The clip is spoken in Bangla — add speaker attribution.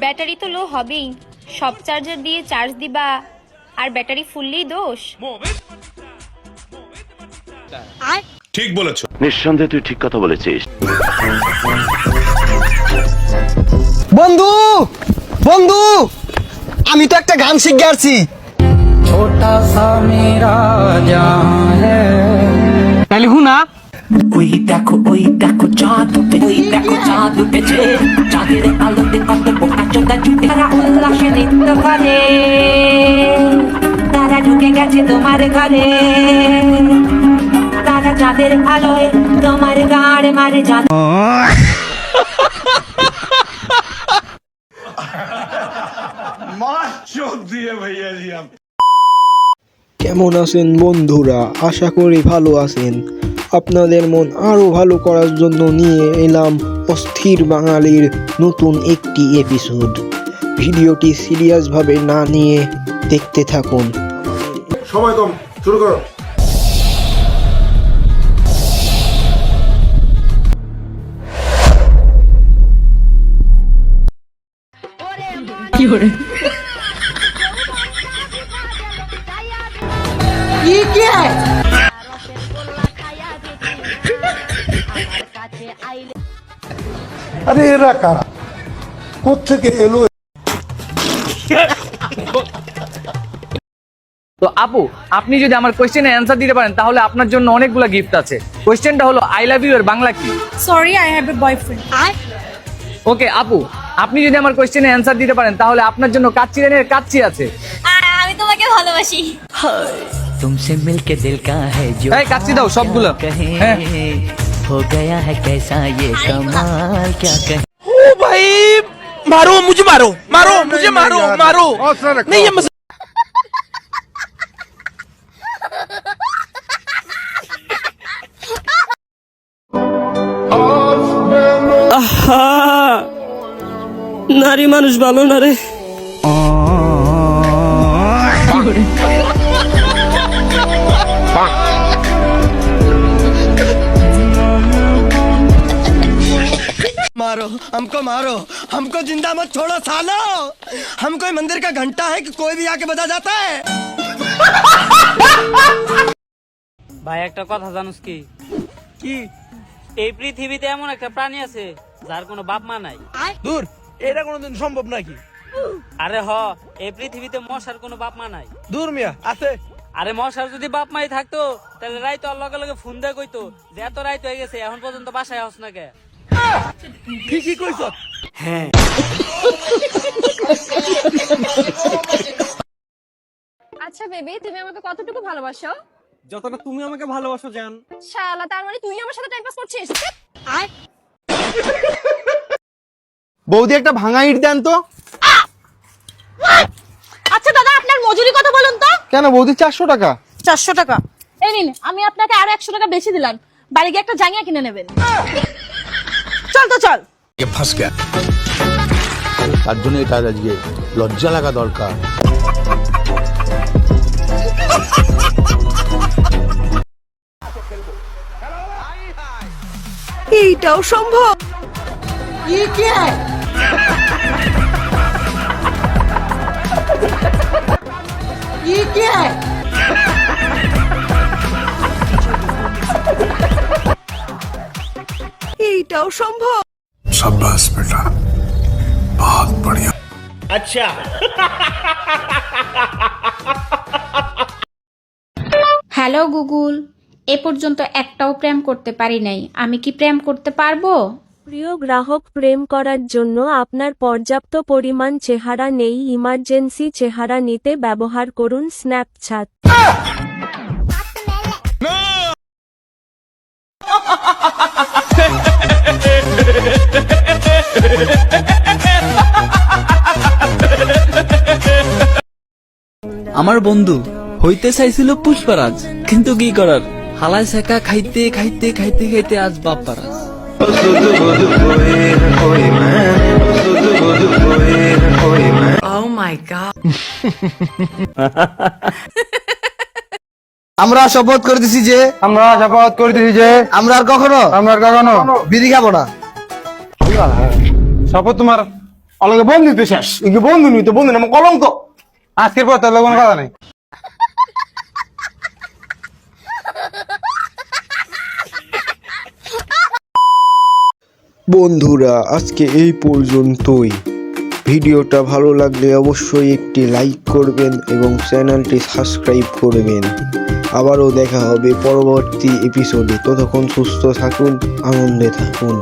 Speaker 1: ব্যাটারি তো লো হবেই, সব চার্জার দিয়ে চার্জ দিবা আর ব্যাটারি ফুললেই দোষ।
Speaker 2: ঠিক বলেছো।
Speaker 3: নিঃসন্দেহে তুই ঠিক কথা বলেছিস।
Speaker 4: বন্ধু বন্ধু, আমি তো একটা গান শিখে আসছি। ছোটা সা মেরা জান হ্যায়, তাহলে হুনা।
Speaker 5: ওই দেখো চাঁদ উঠে, ওই দেখো চাঁদ উঠেছে, চাঁদের আলোতে কত বোকা চোদা জুটে, তারা উল্লাসে নৃত্য করে, তারা ঢুকে গেছে তোমার ঘরে, তারা চাঁদের আলোয় তোমার গাড় মারে চাঁদ।
Speaker 6: কেমন আছেন বন্ধুরা? আশা করি ভালো আছেন। আপনাদের মন আরো ভালো করার জন্য নিয়ে এলাম অস্থির বাঙালির নতুন একটি এপিসোড। ভিডিওটি সিরিয়াসভাবে না নিয়ে দেখতে থাকুন।
Speaker 2: সময় কম, শুরু করো।
Speaker 7: আরে এরা কারা, কোত্থেকে এলো?
Speaker 8: তো আপু, আপনি যদি আমার কোশ্চেনের অ্যান্সার দিতে পারেন তাহলে আপনার জন্য অনেকগুলো গিফট আছে। কোশ্চেনটা হলো আই লাভ ইউ এর বাংলা কি?
Speaker 1: Sorry, I have a boyfriend.
Speaker 8: Okay আপু, আপনি যদি আমার কোশ্চেনের অ্যান্সার দিতে পারেন তাহলে আপনার জন্য কাচ্চি রেনের কাচ্চি আছে।
Speaker 1: আমি তোমাকে ভালোবাসি।
Speaker 5: तुमसे मिलके दिल का है जो
Speaker 8: এই কাচ্চি দাও সবগুলো। হ্যাঁ
Speaker 5: हो गया है कैसा ये कमाल, क्या कहे।
Speaker 4: ও ভাই, মারো মুঝে, মারো মারো মুঝে, মারো মারো। नहीं ये নারী মানুষ ভালো না রে। मारो हमको जिंदा मत छोड़ो सालो। हम कोई मंदिर का घंटा है कि कोई भी आके बजा जाता है।
Speaker 9: ভাই একটা কথা জানোস কি?
Speaker 4: কি?
Speaker 9: এই পৃথিবীতে এমন একটা প্রাণী আছে যার কোনো বাপ মা নাই।
Speaker 4: দূর, এটা কোনোদিন সম্ভব নাকি?
Speaker 9: আরে হ, এই পৃথিবীতে মশার কোনো বাপ মা নাই।
Speaker 4: দূর মিয়া, আছে।
Speaker 9: আরে মশার যদি বাপ মাই থাকতো তাহলে রাইতো আর লগে লগে ফোন দিয়ে কইতো যে এত রাইত হয়ে গেছে, এখন পর্যন্ত বাসায় হস না কে?
Speaker 4: ঠিকই কইছ।
Speaker 9: হ্যাঁ।
Speaker 1: আচ্ছা বেবি, তুমি আমাকে কতটুকু ভালোবাসো?
Speaker 4: যতটা তুমি আমাকে ভালোবাসো জান।
Speaker 1: শালা, তার মানে তুই আমার সাথে টাইম পাস করছিস?
Speaker 6: বৌদি, একটা ভাঙা ইট দেন তো।
Speaker 1: আচ্ছা দাদা, আপনার মজুরি কত বলুন তো?
Speaker 6: কেন বৌদি? 400 টাকা।
Speaker 1: 400 টাকা? এই নিন, আমি আপনাকে আরো 100 টাকা বেশি দিলাম, বাড়ি গিয়ে একটা জাঙ্গিয়া কিনে নেবেন। চল তো চল।
Speaker 2: তার জন্য এটা আজকে লজ্জা লাগা দরকার।
Speaker 1: এইটাও সম্ভব? এইটাও সম্ভব?
Speaker 2: शाबाश बेटा, बहुत बढ़िया।
Speaker 4: আচ্ছা,
Speaker 10: হ্যালো গুগল, এ পর্যন্ত একটাও প্রেম করতে পারি নাই, আমি কি প্রেম করতে পারবো?
Speaker 11: প্রিয় গ্রাহক, প্রেম করার জন্য আপনার পর্যাপ্ত পরিমাণ চেহারা নেই। ইমার্জেন্সি চেহারা নিতে ব্যবহার করুন স্ন্যাপচ্যাট।
Speaker 8: আমার বন্ধু হইতে চাইছিল পুষ্পারাজ, কিন্তু কি করার, হালায় শেখা খাইতে খাইতে খাইতে খাইতে আজ বাপ্পারাজ।
Speaker 5: Oh my god.
Speaker 4: আমরা শপথ করতেছি যে আমরা আর কখনো বিড়ি খাবো না।
Speaker 7: শপথ তোমার
Speaker 4: অলগে বন্ধু শেষ কি বন্ধু নি তো বন্ধু না কলঙ্ক আজকের পর তাহলে কোনো কথা নাই
Speaker 6: বন্ধুরা আজকে এই পর্যন্তই। ভিডিওটা ভালো লাগলে অবশ্যই একটি লাইক করবেন এবং চ্যানেলটি সাবস্ক্রাইব করবেন। আবারও দেখা হবে পরবর্তী এপিসোডে। ততক্ষণ সুস্থ থাকুন, আনন্দে থাকুন।